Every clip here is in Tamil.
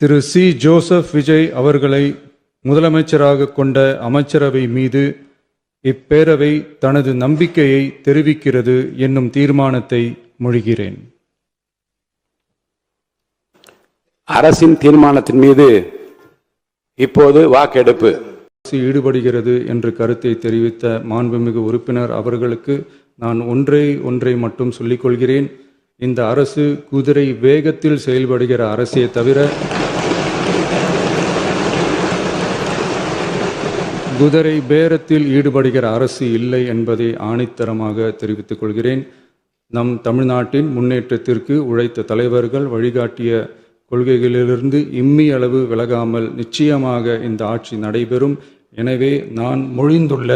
திரு சி. ஜோசப் விஜய் அவர்களை முதலமைச்சராக கொண்ட அமைச்சரவை மீது இப்பேரவை தனது நம்பிக்கையை தெரிவிக்கிறது என்னும் தீர்மானத்தை மொழிகிறேன். அரசின் தீர்மானத்தின் மீது இப்போது வாக்கெடுப்பு. ஈடுபடுகிறது என்று கருத்தை தெரிவித்த மாண்புமிகு உறுப்பினர் அவர்களுக்கு நான் ஒன்றை மட்டும் சொல்லிக் கொள்கிறேன். இந்த அரசு குதிரை வேகத்தில் செயல்படுகிற அரசே தவிர குதிரை பேரத்தில் ஈடுபடுகிற அரசு இல்லை என்பதை ஆணித்தரமாக தெரிவித்துக் கொள்கிறேன். நம் தமிழ்நாட்டின் முன்னேற்றத்திற்கு உழைத்த தலைவர்கள் வழிகாட்டிய கொள்கைகளிலிருந்து இம்மி அளவு விலகாமல் நிச்சயமாக இந்த ஆட்சி நடைபெறும். எனவே நான் மொழிந்துள்ள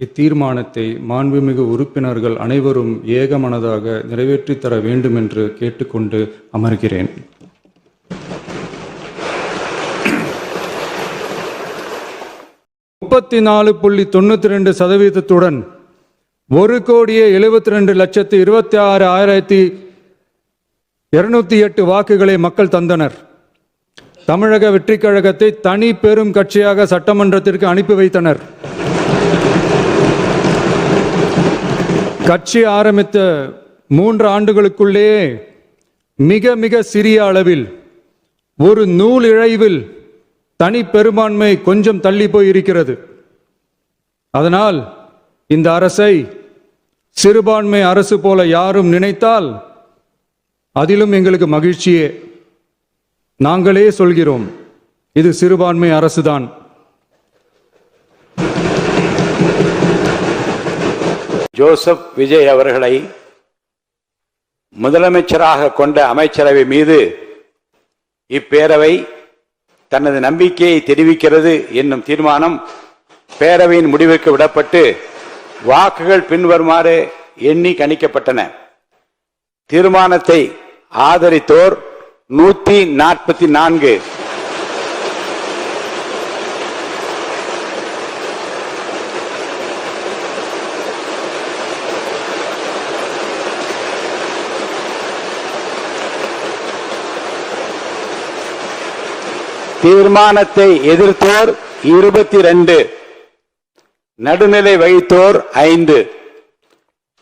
இத்தீர்மானத்தை மாண்புமிகு உறுப்பினர்கள் அனைவரும் ஏகமனதாக நிறைவேற்றித் தர வேண்டும் என்று கேட்டுக்கொண்டு அமர்கிறேன். (34.92%) 1,72,26,208 வாக்குகளை மக்கள் தந்தனர். தமிழக வெற்றிக் கழகத்தை தனி பெரும் கட்சியாக சட்டமன்றத்திற்கு அனுப்பி வைத்தனர். கட்சி ஆரம்பித்த 3 ஆண்டுகளுக்குள்ளேயே மிக மிக சிறிய அளவில் ஒரு நூல் இழைவில் தனி பெரும்பான்மை கொஞ்சம் தள்ளி போயிருக்கிறது. அதனால் இந்த அரசை சிறுபான்மை அரசு போல யாரும் நினைத்தால் அதிலும் எங்களுக்கு மகிழ்ச்சியே. நாங்களே சொல்கிறோம், இது சிறுபான்மை அரசுதான். ஜோசப் விஜய் அவர்களை முதலமைச்சராக கொண்ட அமைச்சரவை மீது இப்பேரவை தனது நம்பிக்கையை தெரிவிக்கிறது என்னும் தீர்மானம் பேரவையின் முடிவுக்கு விடப்பட்டு வாக்குகள் பின்வருமாறு எண்ணி கணிக்கப்பட்டன. தீர்மானத்தை ஆதரித்தோர் 144, தீர்மானத்தை எதிர்த்தோர் 22, நடுநிலை வகித்தோர் 5.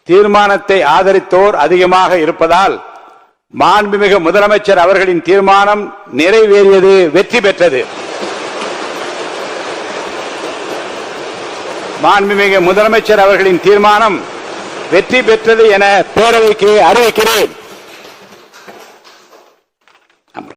தீர்மானத்தை ஆதரித்தோர் அதிகமாக இருப்பதால் மாண்புமிகு முதலமைச்சர் அவர்களின் தீர்மானம் நிறைவேறியது, வெற்றி பெற்றது. மாண்புமிகு முதலமைச்சர் அவர்களின் தீர்மானம் வெற்றி பெற்றது என பேரவைக்கு அறிவிக்கிறேன்.